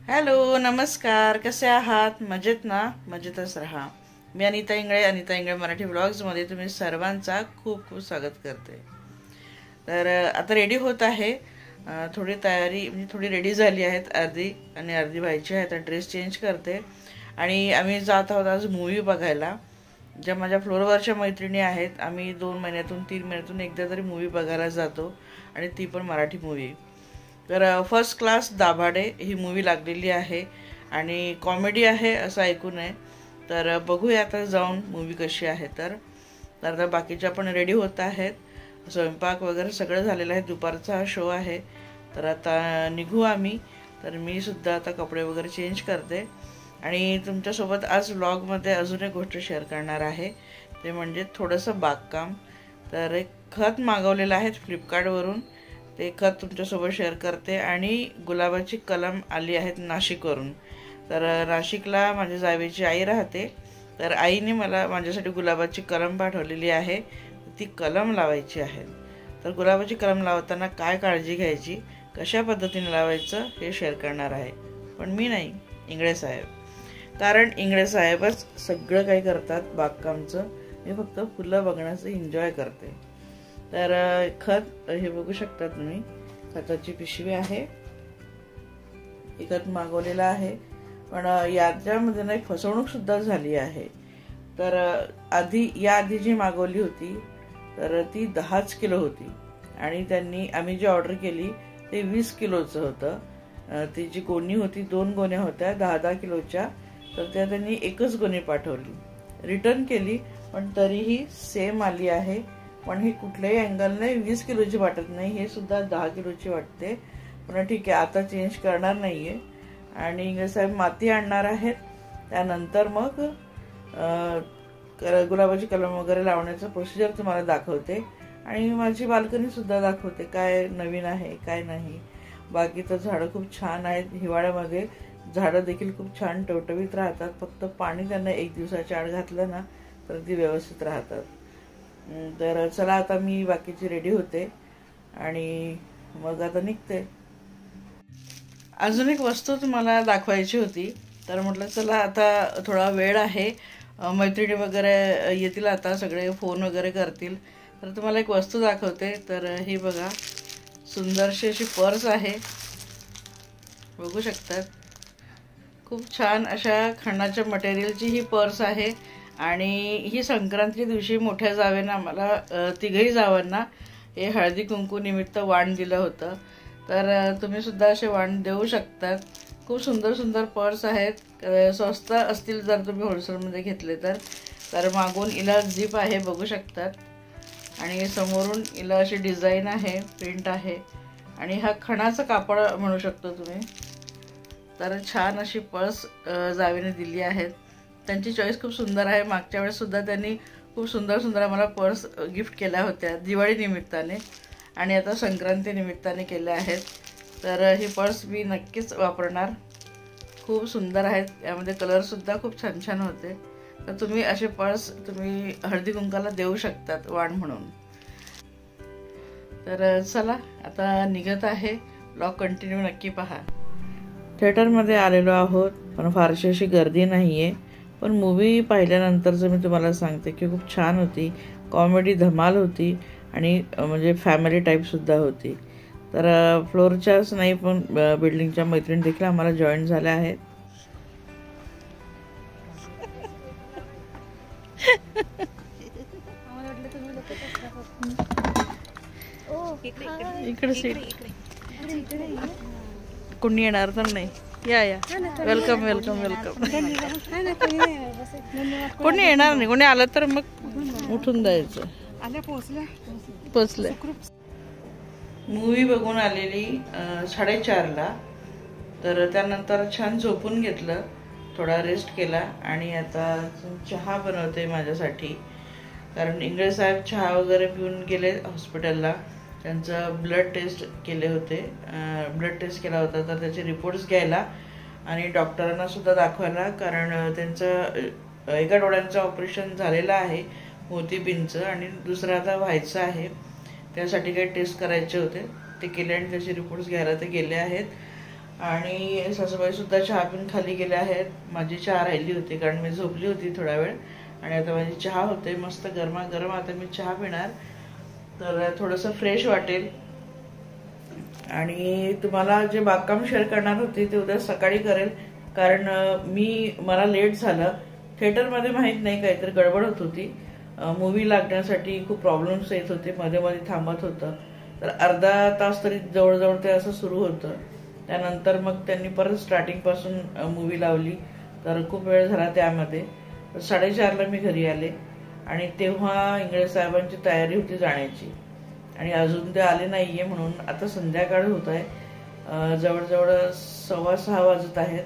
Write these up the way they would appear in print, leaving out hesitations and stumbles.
Hello, नमस्कार. कसे आहात? मजेत ना? मजेतच राहा. मी अनिता इंगळे मराठी व्लॉग्समध्ये तुम्ही सर्वांचा खूप खूप स्वागत करते. तर आता रेडी होत आहे. थोडी तयारी म्हणजे थोडी रेडी झाली आहेत, अर्धी आणि अर्धी व्हायची आहे. आता ड्रेस चेंज करते आणि आम्ही जात आहोत आज मूवी बघायला. ज्या माझ्या फ्लोअरवरच्या मैत्रिणी आहेत, आम्ही 2 महिन्यातून 3 महिन्यातून एकदा तरी मूवी बघायला जातो आणि ती पण मराठी मूवी. तर फर्स्ट क्लास दाभाडे ही मूवी लागलेली आहे आणि कॉमेडी आहे असं ऐकून आहे. तर बघूया आता जाऊन मूवी कशी आहे. तर आता बाकीच्या पण रेडी होत आहेत. स्वयंपाक वगैरे सगळं झालेलं आहे. दुपारचा हा शो आहे. तर आता निघू आम्ही. तर मी सुद्धा आता कपडे वगैरे चेंज करते आणि तुमच्यासोबत आज व्लॉगमध्ये अजून एक गोष्ट शेअर करणार आहे. ते म्हणजे थोडंसं बागकाम. तर एक खत मागवलेलं आहे फ्लिपकार्टवरून. ते खत तुमच्यासोबत शेअर करते आणि गुलाबाची कलम आली आहेत नाशिकवरून. तर नाशिकला माझ्या जावेची आई राहते. तर आईने मला माझ्यासाठी गुलाबाची कलम पाठवलेली आहे. ती कलम लावायची आहे. तर गुलाबाची कलम लावताना काय काळजी घ्यायची, कशा पद्धतीने लावायचं हे शेअर करणार आहे. पण मी नाही, इंगळे साहेब. कारण इंगळे साहेबच सगळं काही करतात बागकामचं. मी फक्त फुलं बघण्याचं एन्जॉय करते. तर खत हे बघू शकता तुम्ही. खताची पिशवी आहे. हे खत मागवलेलं आहे. पण याच्यामध्ये ना एक फसवणूक सुद्धा झाली आहे. तर आधी जी मागवली होती तर ती 10 किलो होती आणि आम्ही जी ऑर्डर केली ते 20 किलोचं होतं. ती जी गोणी होती 2 गोण्या होत्या 10-10 किलोच्या. तर त्या त्यांनी एकच गोणी पाठवली. रिटर्न केली पण तरीही सेम आली आहे. पण ही कुठल्याही अँगलने 20 किलोची वाटत नाही, हे सुद्धा 10 किलोची वाटते. पण ठीक आहे, आता चेंज करणार नाहीये. आणि इंगळे साहेब माती आणणार आहेत. त्यानंतर मग गुलाबाची कलम वगैरे लावण्याचं प्रोसिजर तुम्हाला दाखवते आणि माझी बाल्कनी सुद्धा दाखवते काय नवीन आहे काय नाही. बाकी तर झाडं खूप छान आहेत. हिवाळ्यामध्ये झाडं देखील खूप छान टवटवीत राहतात. फक्त पाणी त्यांना 1 दिवसाच्या आड घातलं ना तर ती व्यवस्थित राहतात. तर चला आता मी बाकीची रेडी होते आणि मग आता निघते. अजून एक वस्तू तुम्हाला दाखवायची होती. तर म्हटलं चला आता थोडा वेळ आहे, मैत्रिणी वगैरे येतील, आता सगळे फोन वगैरे करतील. तर तुम्हाला एक वस्तू दाखवते. तर ही बघा, सुंदरशी अशी पर्स आहे, बघू शकतात. खूप छान अशा खणाच्या मटेरियलची ही पर्स आहे आणि ही संक्रांती दिवशी मोठ्या जावेनं आम्हाला तिघही जावांना हे हळदी कुंकू निमित्त वाण दिलं होतं. तर तुम्ही सुद्धा असे वाण देऊ शकतात. खूप सुंदर सुंदर पर्स आहेत. स्वस्त असतील जर तुम्ही होलसेलमध्ये घेतले तर मागून इला झिप आहे, बघू शकतात. आणि समोरून इला अशी डिझाईन आहे, प्रिंट आहे आणि हा खणाचं कापड म्हणू शकतो तुम्ही. तर छान अशी पर्स जावेने दिली आहेत. त्यांची चॉईस खूप सुंदर आहे. मागच्या वेळेस सुद्धा त्यांनी खूप सुंदर सुंदर आम्हाला पर्स गिफ्ट केल्या होत्या दिवाळी निमित्ताने आणि आता संक्रांती निमित्ताने केल्या आहेत. तर ही पर्स मी नक्कीच वापरणार. खूप सुंदर आहेत. यामध्ये कलरसुद्धा खूप छान छान होते. तर तुम्ही असे पर्स तुम्ही हळदी कुंकाला देऊ शकतात वाण म्हणून. तर चला आता निघत आहे. ब्लॉग कंटिन्यू नक्की पहा. थिएटरमध्ये आलेलो आहोत पण फारशी अशी गर्दी नाही आहे. पण मूवी पाहिल्यानंतरचं मी तुम्हाला सांगते की खूप छान होती. कॉमेडी धमाल होती आणि म्हणजे फॅमिली टाईपसुद्धा होती. तर फ्लोअरच्याच नाही पण बिल्डिंगच्या मैत्रिणी देखील आम्हाला जॉईन झाल्या आहेत. इकडे सीट कोणी येणार तर नाही. या वेलकम वेलकम वेलकम. कोणी येणार नाही. कोणी आलं तर मग उठून जायचं. पोचले. मूवी बघून आलेली 4:30ला. तर त्यानंतर छान झोपून घेतलं, थोडा रेस्ट केला आणि आता चहा बनवते माझ्यासाठी. कारण इंगळे साहेब चहा वगैरे पिऊन गेले हॉस्पिटलला. त्यांचं ब्लड टेस्ट केले होते, ब्लड टेस्ट केला होता. तर त्याचे रिपोर्ट्स घ्यायला आणि डॉक्टरांना सुद्धा दाखवायला. कारण त्यांचं एका डोळ्यांचं ऑपरेशन झालेलं आहे मोतीबिंदचं आणि दुसरं आता व्हायचं आहे. त्यासाठी काही टेस्ट करायचे होते ते केले आणि त्याचे रिपोर्ट्स घ्यायला ते गेले आहेत. आणि सासूबाईसुद्धा चहा पिऊन खाली गेल्या आहेत. माझी चहा राहिली होती कारण मी झोपली होती थोडा वेळ, आणि आता माझी चहा होते मस्त गरमागरम. आता मी चहा पिणार तर थोडंसं फ्रेश वाटेल. आणि तुम्हाला जे बागकाम शेअर करणार होती ते उद्या सकाळी करेल, कारण मला लेट झालं. थिएटरमध्ये माहीत नाही काहीतरी गडबड होत होती. मूवी लागण्यासाठी खूप प्रॉब्लेम्स येत होते, मध्ये मध्ये थांबत होतं. तर अर्धा तास तरी जवळजवळ ते असं सुरू होतं. त्यानंतर मग त्यांनी परत स्टार्टिंगपासून मूवी लावली, तर खूप वेळ झाला त्यामध्ये. 4:30ला मी घरी आले आणि तेव्हा इंगळे साहेबांची तयारी होती जाण्याची, आणि अजून ते आले नाहीये. म्हणून आता संध्याकाळ होत आहे, जवळजवळ 6:15 वाजत आहेत.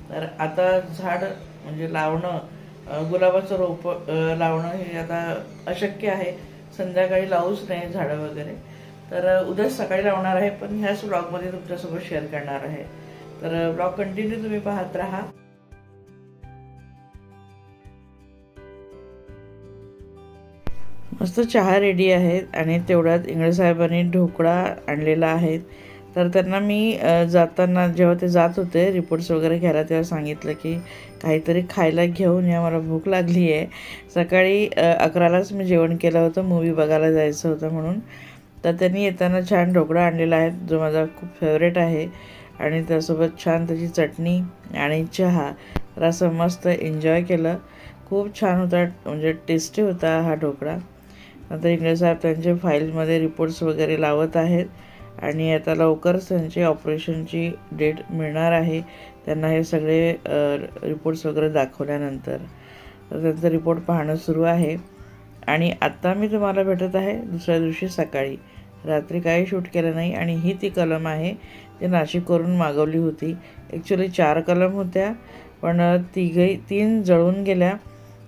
तर आता झाड म्हणजे लावणं, गुलाबाचं रोप लावणं हे आता अशक्य आहे. संध्याकाळी लावूच नाही झाडं वगैरे, तर उद्या सकाळी लावणार आहे. पण ह्याच ब्लॉगमध्ये तुमच्यासोबत शेअर करणार आहे. तर ब्लॉग कंटिन्यू तुम्ही पाहत राहा. मस्त चहा रेडी आहेत आणि तेवढ्यात इंगळे साहेबांनी ढोकळा आणलेला आहे. तर त्यांना मी जाताना जेव्हा ते जात होते रिपोर्ट्स वगैरे घ्यायला, तेव्हा सांगितलं की काहीतरी खायला घेऊन या, मला भूक लागली आहे. सकाळी 11लाच मी जेवण केलं होतं, मूवी बघायला जायचं होतं म्हणून. तर त्यांनी येताना छान ढोकळा आणलेला आहे, जो माझा खूप फेवरेट आहे. आणि त्यासोबत छान त्याची चटणी आणि चहा. तर असं मस्त एन्जॉय केलं. खूप छान होता, म्हणजे टेस्टी होता हा ढोकळा. नंतर इंगळे साहेब त्यांच्या फाईलमध्ये रिपोर्ट्स वगैरे लावत आहेत, आणि आता लवकरच त्यांची ऑपरेशनची डेट मिळणार आहे त्यांना. हे सगळे रिपोर्ट्स वगैरे दाखवल्यानंतर तर त्यांचं रिपोर्ट पाहणं सुरू आहे. आणि आत्ता मी तुम्हाला भेटत आहे दुसऱ्या दिवशी सकाळी. रात्री काही शूट केलं नाही. आणि ही ती कलम आहे, ती नाशिकवरून मागवली होती. ॲक्च्युली 4 कलम होत्या, पण 3 जळून गेल्या.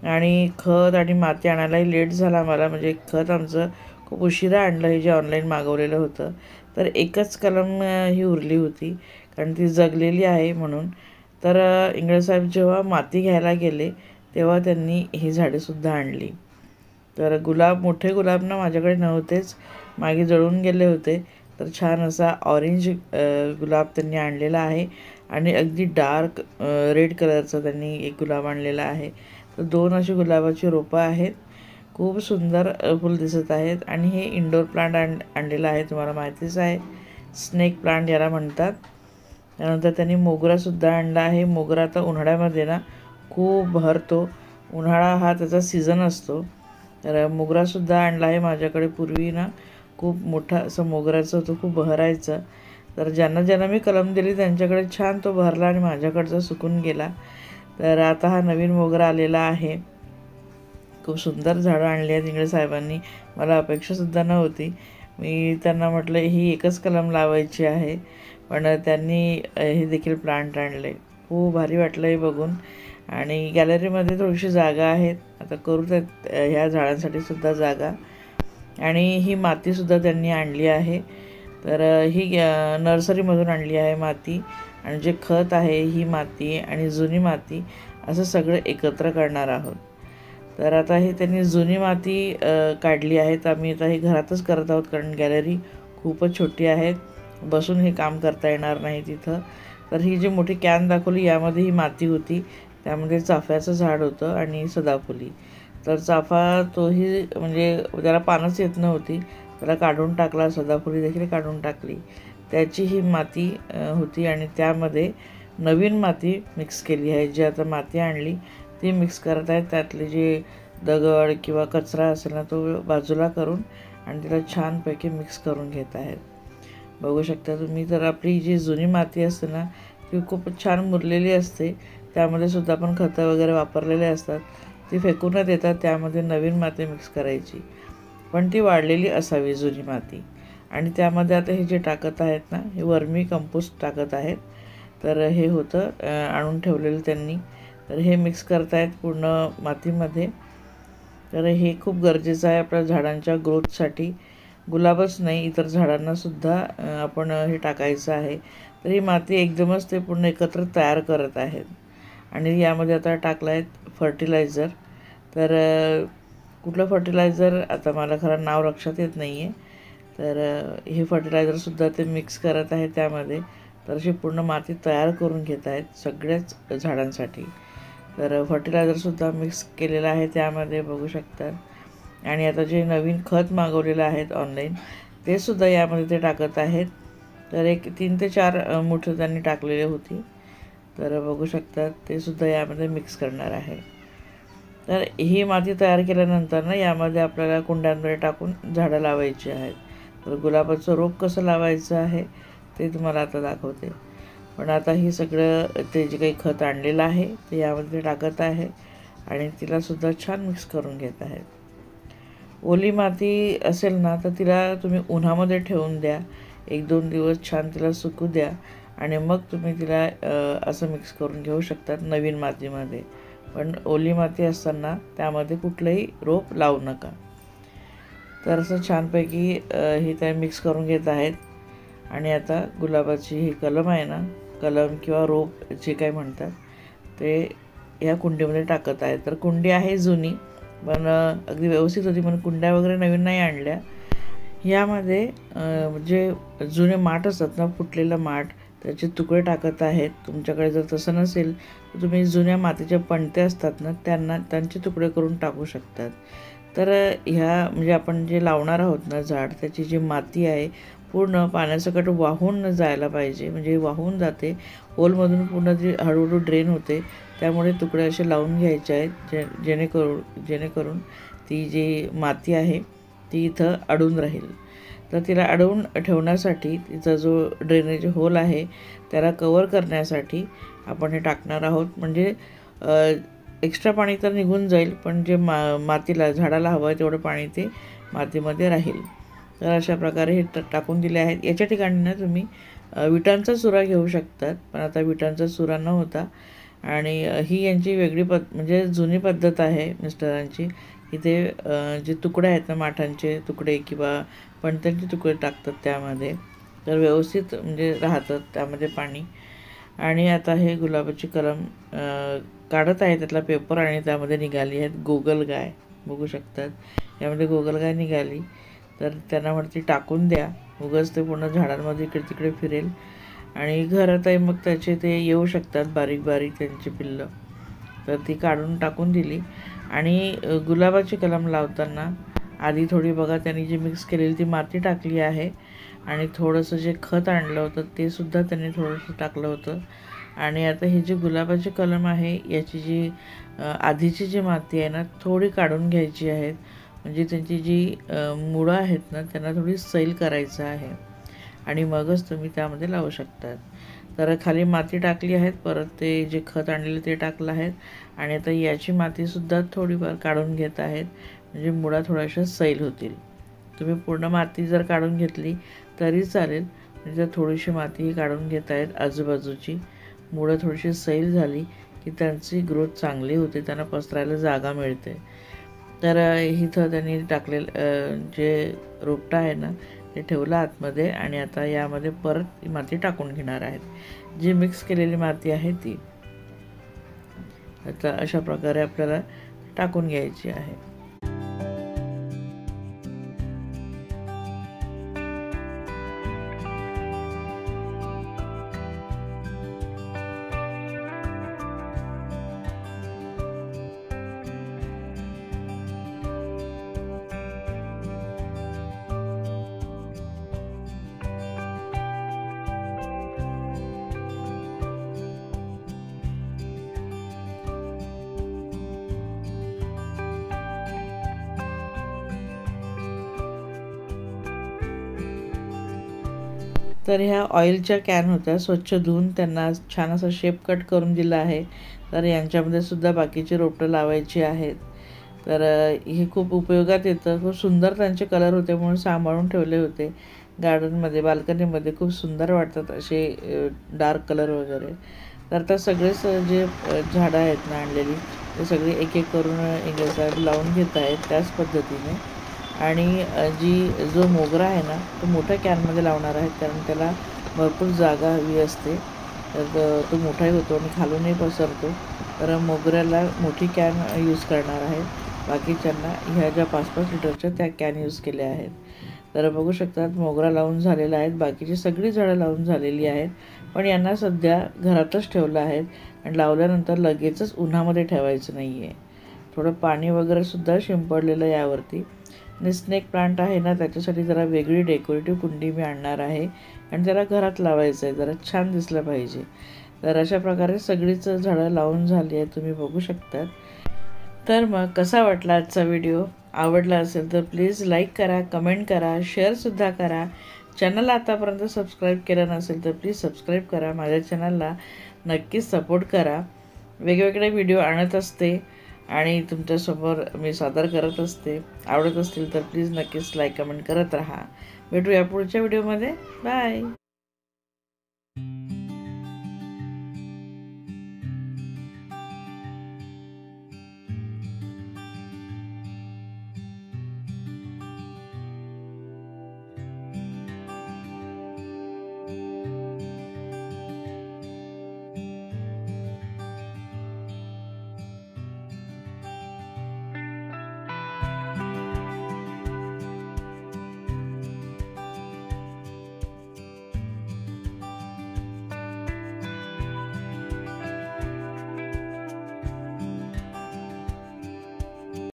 आणि खत आणि माती आणायलाही लेट झाला मला, म्हणजे खत आमचं खूप उशिरा आणलं हे जे ऑनलाईन मागवलेलं होतं. तर एकच कलम ही उरली होती, कारण ती जगलेली आहे म्हणून. तर इंगळे साहेब जेव्हा माती घ्यायला गेले तेव्हा त्यांनी ही झाडेसुद्धा आणली. तर मोठे गुलाब ना माझ्याकडे नव्हतेच, मागे जळून गेले होते. तर छान असा ऑरेंज गुलाब त्यांनी आणलेला आहे, आणि अगदी डार्क रेड कलरचा त्यांनी एक गुलाब आणलेला आहे. तर 2 अशी गुलाबाची रोपं आहेत. खूप सुंदर फुल दिसत आहेत. आणि हे इंडोर प्लांट आणलेलं आहे, तुम्हाला माहितीच आहे, स्नेक प्लांट याला म्हणतात. त्यानंतर त्यांनी मोगरासुद्धा आणला आहे. मोगरा आता उन्हाळ्यामध्ये ना खूप भरतो, उन्हाळा हा त्याचा सीझन असतो. तर मोगरासुद्धा आणला आहे. माझ्याकडे पूर्वी ना खूप मोठा असं मोगऱ्याचं होतं, खूप बहरायचं. तर ज्यांना मी कलम दिली त्यांच्याकडे छान तो भरला, आणि माझ्याकडचा सुकून गेला. तर आता हा नवीन मोगरा आलेला आहे. खूप सुंदर झाडं आणली आहेत इंगळे साहेबांनी, मला अपेक्षासुद्धा नव्हती. मी त्यांना म्हटलं ही एकच कलम लावायची आहे, पण त्यांनी हे देखील प्लांट आणले. खूप भारी वाटलं हे बघून. आणि गॅलरीमध्ये थोडीशी जागा आहे, आता करू त्यात ह्या झाडांसाठी सुद्धा जागा. आणि ही मातीसुद्धा त्यांनी आणली आहे. तर ही नर्सरीमधून आणली आहे माती, आणि जे खत आहे ही माती आणि जुनी माती असं सगळं एकत्र करणार आहोत. तर आता ही त्यांनी जुनी माती काढली आहे. तर आम्ही आता ही घरातच करत आहोत, कारण गॅलरी खूपच छोटी आहे, बसून हे काम करता येणार नाही तिथं. तर ही जी मोठी कॅन दाखवली यामध्ये ही माती होती, त्यामध्ये चाफ्याचं झाड होतं आणि सदाफुली. तर चाफा तोही म्हणजे त्याला पानंच येत नव्हती, त्याला काढून टाकला. सदाफुली देखील काढून टाकली. त्याची ही माती होती, आणि त्यामध्ये नवीन माती मिक्स केली आहे. जी आता माती आणली ती मिक्स करत आहेत. त्यातले जे दगड किंवा कचरा असेल ना तो बाजूला करून, आणि तिला छानपैकी मिक्स करून घेत आहेत. बघू शकता तुम्ही. तर आपली जी जुनी माती असते ना ती खूप छान मुरलेली असते, त्यामध्ये सुद्धा आपण खतं वगैरे वापरलेले असतात. ती फेकून न देतात, त्यामध्ये नवीन माती मिक्स करायची, पण ती वाढलेली असावी जुनी माती. आणि त्यामध्ये आता हे जे टाकत आहेत ना हे वर्मी कंपोस्ट टाकत आहेत. तर हे होतं आणून ठेवलेलं त्यांनी. तर हे मिक्स करतायत पूर्ण मातीमध्ये. तर हे खूप गरजेचं आहे आपल्या झाडांच्या ग्रोथसाठी. गुलाबच नाही, इतर झाडांनासुद्धा आपण हे टाकायचं आहे. तर ही माती एकदमच ते पूर्ण एकत्र तयार करत आहेत. आणि यामध्ये आता टाकलं आहेत फर्टिलायझर. तर कुठलं फर्टिलायझर आता मला खरं नाव लक्षात येत नाही आहे. तर हे फर्टिलायझरसुद्धा ते मिक्स करत आहे त्यामध्ये. तर अशी पूर्ण माती तयार करून घेत आहेत सगळ्याच झाडांसाठी. तर फर्टिलायझरसुद्धा मिक्स केलेलं आहे त्यामध्ये बघू शकतात. आणि आता जे नवीन खत मागवलेलं आहेत ऑनलाईन ते सुद्धा यामध्ये ते टाकत आहेत. तर एक 3 ते 4 मुठं त्यांनी टाकलेली होती. तर बघू शकतात ते सुद्धा यामध्ये मिक्स करणार आहे. तर ही माती तयार केल्यानंतर ना यामध्ये आपल्याला कुंड्यांमध्ये टाकून झाडं लावायची आहेत. तर गुलाबाचं रोप कसं लावायचं आहे ते तुम्हाला आता दाखवते. पण आता ही सगळं ते जे काही खत आणलेलं आहे ते यामध्ये टाकत आहे आणि तिलासुद्धा छान मिक्स करून घेत आहेत. ओली माती असेल ना तर तिला तुम्ही उन्हामध्ये ठेवून द्या, 1-2 दिवस छान तिला सुकू द्या आणि मग तुम्ही तिला असं मिक्स करून घेऊ शकतात नवीन मातीमध्ये. पण ओली माती असताना त्यामध्ये कुठलंही रोप लावू नका. तर असं छानपैकी हे ते मिक्स करून घेत आहेत. आणि आता गुलाबाची ही कलम आहे ना, कलम किंवा रोप जे काही म्हणतात ते ह्या कुंडीमध्ये टाकत आहेत. तर कुंडी आहे जुनी पण अगदी व्यवस्थित होती, पण कुंड्या वगैरे नवीन नाही आणल्या. यामध्ये जे जुने माठ असतात ना, फुटलेलं माठ त्याचे तुकडे टाकत आहेत. तुमच्याकडे जर तसं नसेल तर तुम्ही जुन्या मातीच्या पणते असतात ना त्यांचे तुकडे करून टाकू शकतात. तर ह्या म्हणजे आपण जे लावणार आहोत ना झाड त्याची जी माती आहे पूर्ण पाण्यासकट वाहून जायला पाहिजे, म्हणजे वाहून जाते होलमधून पूर्ण जी हळूहळू ड्रेन होते. त्यामुळे तुकडे असे लावून घ्यायचे आहेत जेणेकरून ती जी माती आहे ती इथं अडून राहील. तर तिला अडवून ठेवण्यासाठी तिचा जो ड्रेनेज होल आहे त्याला कवर करण्यासाठी आपण हे टाकणार आहोत. म्हणजे एक्स्ट्रा पाणी तर निघून जाईल पण जे मातीला झाडाला हवं आहे तेवढं पाणी ते मातीमध्ये राहील. तर अशा प्रकारे हे टाकून दिले आहेत. याच्या ठिकाणी ना तुम्ही विटांचा चुरा घेऊ शकतात, पण आता विटांचा चुरा न होता आणि ही यांची वेगळी म्हणजे जुनी पद्धत आहे मिस्टरांची की ते जे तुकडे आहेत ना माठांचे तुकडे किंवा पणत्यांचे तुकडे टाकतात त्यामध्ये, तर व्यवस्थित म्हणजे राहतात त्यामध्ये पाणी. आणि आता हे गुलाबाची कलम काढत आहे त्यातला पेपर आणि त्यामध्ये निघाली आहेत गोगलगाय. बघू शकतात यामध्ये गोगलगाय निघाली. तर त्यांना वरती टाकून द्या, उगाच ते पूर्ण झाडांमध्ये इकडे तिकडे फिरेल आणि घरात आहे मग त्याचे ते येऊ शकतात बारीक बारीक त्यांची पिल्लं. तर ती काढून टाकून दिली. आणि गुलाबाची कलम लावताना आधी थोडी बघा त्यांनी जी मिक्स केलेली ती माती टाकली आहे आणि थोडंसं जे खत आणलं होतं ते सुद्धा त्यांनी थोडंसं टाकलं होतं. आणि आता ही जी गुलाबाची कलम आहे याची जी आधीची जी माती आहे ना थोडी काढून घ्यायची आहेत, म्हणजे त्यांची जी मुळं आहेत ना त्यांना थोडी सैल करायचं आहे आणि मगच तुम्ही त्यामध्ये लावू शकतात. तर खाली माती टाकली आहेत, परत ते जे खत आणलेलं ते टाकलं आहेत आणि आता याची मातीसुद्धा थोडीफार काढून घेत आहेत, म्हणजे मुळा थोड्याशा सैल होतील. तुम्ही पूर्ण माती जर काढून घेतली तरी चालेल, म्हणजे थोडीशी मातीही काढून घेत आहेत आजूबाजूची. मुळं थोडीशी सैल झाली की त्यांची ग्रोथ चांगली होते, त्यांना पसरायला जागा मिळते. तर इथं त्यांनी टाकलेलं जे रोपटं आहे ना ते ठेवलं आतमध्ये आणि आता यामध्ये परत माती टाकून घेणार आहेत, जी मिक्स केलेली माती आहे ती. आता अशा प्रकारे आपल्याला टाकून घ्यायची आहे. तर ह्या ऑइलच्या कॅन होत्या, स्वच्छ धुवून त्यांना छान असा शेप कट करून दिला आहे. तर यांच्यामध्ये सुद्धा बाकीची रोपटं लावायची आहेत. तर हे खूप उपयोगात येतं. खूप सुंदर त्यांचे कलर होते म्हणून सांभाळून ठेवले होते. गार्डनमध्ये बाल्कनीमध्ये खूप सुंदर वाटतात असे डार्क कलर वगैरे. तर आता सगळेच जे झाडं आहेत ना आणलेली ते सगळी एक एक करून इंग्रज लावून घेत आहेत त्याच पद्धतीने. आणि जो मोगरा आहे ना तो मोठ्या कॅनमध्ये लावणार आहेत, कारण त्याला भरपूर जागा हवी असते. तर तो मोठाही होतो आणि खालूनही पसरतो. तर मोगऱ्याला मोठी कॅन यूज करणार आहेत. बाकीच्यांना ह्या ज्या 5-5 लिटरच्या त्या कॅन यूज केल्या आहेत. तर बघू शकतात मोगरा लावून झालेला आहेत, बाकीची सगळी झाडं लावून झालेली आहेत, पण यांना सध्या घरातच ठेवलं आहेत आणि लावल्यानंतर लगेचच उन्हामध्ये ठेवायचं नाही आहे. थोडं पाणी वगैरेसुद्धा शिंपडलेलं यावरती. आणि स्नेक प्लांट आहे ना, त्याच्यासाठी जरा वेगळी डेकोरेटिव्ह कुंडी मी आणणार आहे आणि त्याला घरात लावायचं आहे, जरा छान दिसलं पाहिजे. तर अशा प्रकारे सगळीच झाडं लावून झाली आहे, तुम्ही बघू शकतात. तर मग कसा वाटला आजचा व्हिडिओ? आवडला असेल तर प्लीज लाईक करा, कमेंट करा, शेअरसुद्धा करा. चॅनलला आतापर्यंत सबस्क्राईब केलं नसेल तर प्लीज सबस्क्राईब करा. माझ्या चॅनलला नक्कीच सपोर्ट करा. वेगवेगळे व्हिडिओ आणत असते आणि तुमच्यासमोर मी सादर करत असते. आवडत असतील तर प्लीज नक्कीच लाईक कमेंट करत राहा. भेटूया पुढच्या व्हिडिओमध्ये. बाय.